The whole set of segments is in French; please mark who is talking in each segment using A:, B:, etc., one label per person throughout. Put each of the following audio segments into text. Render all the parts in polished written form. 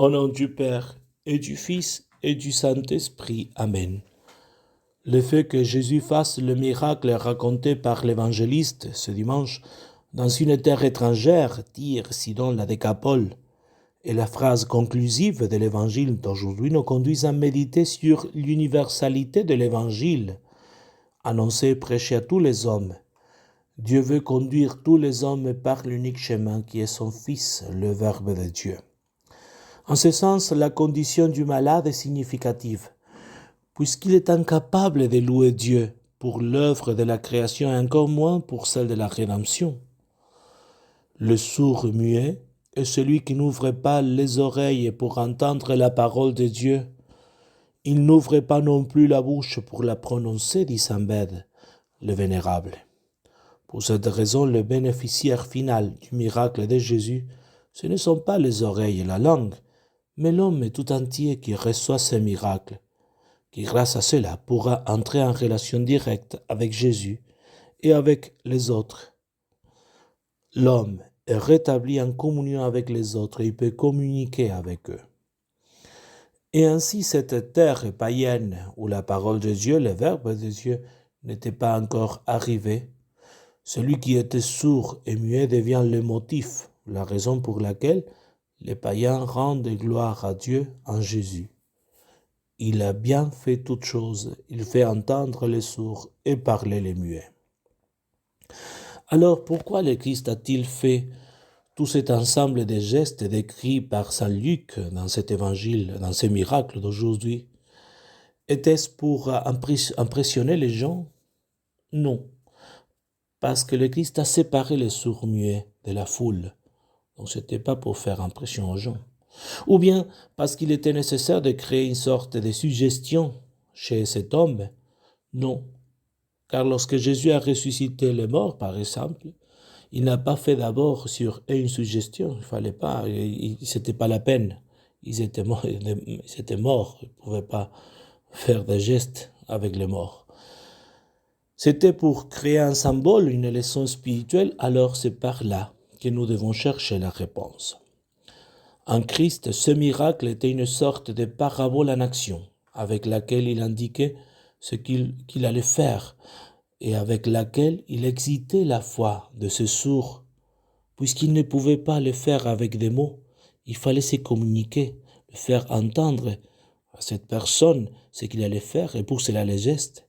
A: Au nom du Père, et du Fils, et du Saint-Esprit. Amen. Le fait que Jésus fasse le miracle raconté par l'évangéliste ce dimanche dans une terre étrangère, Tyr, Sidon, la Décapole, et la phrase conclusive de l'évangile d'aujourd'hui nous conduisent à méditer sur l'universalité de l'évangile, annoncé et prêché à tous les hommes. Dieu veut conduire tous les hommes par l'unique chemin qui est son Fils, le Verbe de Dieu. En ce sens, la condition du malade est significative, puisqu'il est incapable de louer Dieu pour l'œuvre de la création et encore moins pour celle de la rédemption. Le sourd-muet est celui qui n'ouvre pas les oreilles pour entendre la parole de Dieu. Il n'ouvre pas non plus la bouche pour la prononcer, dit saint Bède, le Vénérable. Pour cette raison, le bénéficiaire final du miracle de Jésus, ce ne sont pas les oreilles et la langue, mais l'homme tout entier qui reçoit ce miracle, qui grâce à cela pourra entrer en relation directe avec Jésus et avec les autres. L'homme est rétabli en communion avec les autres et il peut communiquer avec eux. Et ainsi cette terre païenne où la parole de Dieu, le Verbe de Dieu, n'était pas encore arrivé, celui qui était sourd et muet devient le motif, la raison pour laquelle les païens rendent gloire à Dieu en Jésus. Il a bien fait toutes choses, il fait entendre les sourds et parler les muets. Alors pourquoi le Christ a-t-il fait tout cet ensemble de gestes décrits par saint Luc dans cet évangile, dans ces miracles d'aujourd'hui? Était-ce pour impressionner les gens? Non, parce que le Christ a séparé les sourds muets de la foule. Donc ce n'était pas pour faire impression aux gens. Ou bien parce qu'il était nécessaire de créer une sorte de suggestion chez cet homme. Non, car lorsque Jésus a ressuscité les morts, par exemple, il n'a pas fait d'abord sur eux une suggestion. Il fallait pas, c'était pas la peine. Ils étaient morts, ils ne pouvaient pas faire des gestes avec les morts. C'était pour créer un symbole, une leçon spirituelle, alors c'est par là que nous devons chercher la réponse. En Christ, ce miracle était une sorte de parabole en action, avec laquelle il indiquait ce qu'il allait faire, et avec laquelle il excitait la foi de ce sourd, puisqu'il ne pouvait pas le faire avec des mots, il fallait se communiquer, le faire entendre à cette personne ce qu'il allait faire, et pour cela les gestes.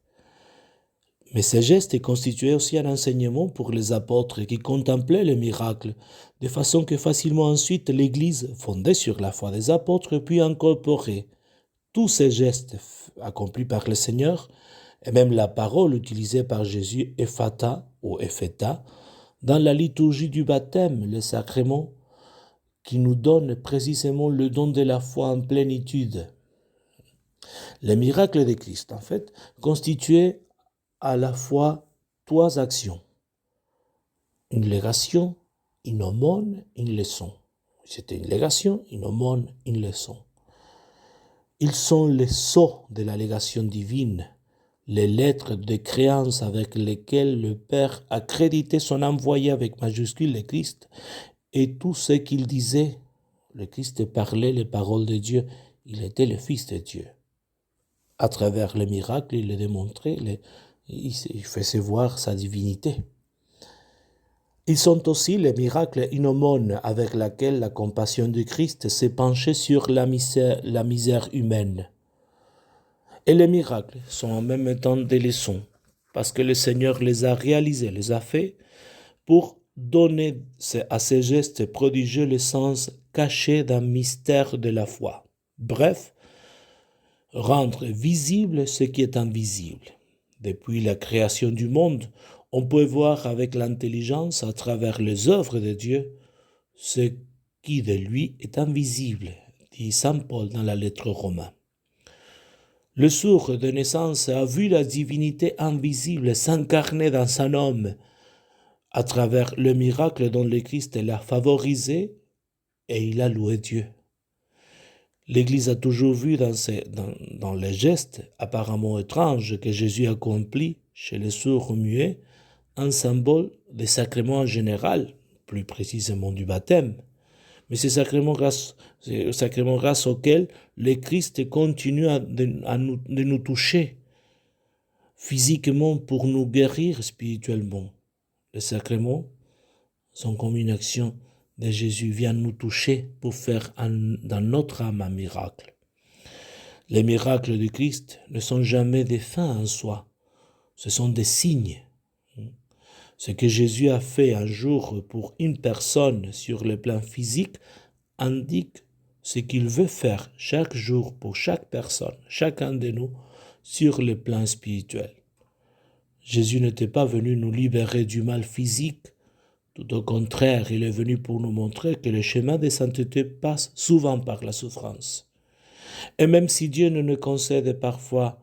A: Mais ces gestes constituaient aussi un enseignement pour les apôtres qui contemplaient le miracle, de façon que facilement ensuite l'Église, fondée sur la foi des apôtres, puis incorporer tous ces gestes accomplis par le Seigneur, et même la parole utilisée par Jésus, ephata ou epheta, dans la liturgie du baptême, le sacrement, qui nous donne précisément le don de la foi en plénitude. Le miracle de Christ, en fait, constituait à la fois trois actions. Une légation, une aumône, une leçon. C'était une légation, une aumône, une leçon. Ils sont les sceaux de la légation divine, les lettres de créance avec lesquelles le Père a crédité son envoyé avec majuscule le Christ, et tout ce qu'il disait. Le Christ parlait les paroles de Dieu, il était le Fils de Dieu. À travers les miracles, il le démontrait, il faisait voir sa divinité. Ils sont aussi les miracles, une aumône avec laquelle la compassion du Christ s'est penchée sur la misère humaine. Et les miracles sont en même temps des leçons, parce que le Seigneur les a réalisés, les a faits, pour donner à ces gestes prodigieux le sens caché d'un mystère de la foi. Bref, rendre visible ce qui est invisible. Depuis la création du monde, on peut voir avec l'intelligence, à travers les œuvres de Dieu, ce qui de lui est invisible, dit saint Paul dans la lettre aux Romains. Le sourd de naissance a vu la divinité invisible s'incarner dans un homme à travers le miracle dont le Christ l'a favorisé et il a loué Dieu. L'Église a toujours vu dans les gestes apparemment étranges que Jésus accomplit chez les sourds muets un symbole des sacrements en général, plus précisément du baptême. Mais ces sacrements C'est le sacrement grâce auquel le Christ continue de nous toucher physiquement pour nous guérir spirituellement. Les sacrements sont comme une action de Jésus, vient nous toucher pour faire dans notre âme un miracle. Les miracles du Christ ne sont jamais des fins en soi, ce sont des signes. Ce que Jésus a fait un jour pour une personne sur le plan physique indique ce qu'il veut faire chaque jour pour chaque personne, chacun de nous, sur le plan spirituel. Jésus n'était pas venu nous libérer du mal physique, tout au contraire, il est venu pour nous montrer que le chemin de sainteté passe souvent par la souffrance. Et même si Dieu nous concède parfois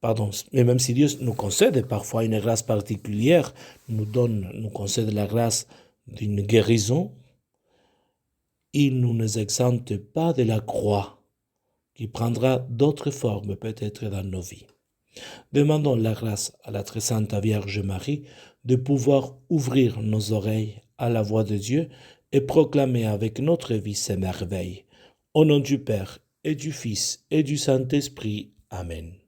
A: une grâce particulière, nous concède la grâce d'une guérison, il ne nous exempte pas de la croix, qui prendra d'autres formes peut-être dans nos vies. Demandons la grâce à la très sainte Vierge Marie de pouvoir ouvrir nos oreilles à la voix de Dieu et proclamer avec notre vie ses merveilles. Au nom du Père et du Fils et du Saint-Esprit. Amen.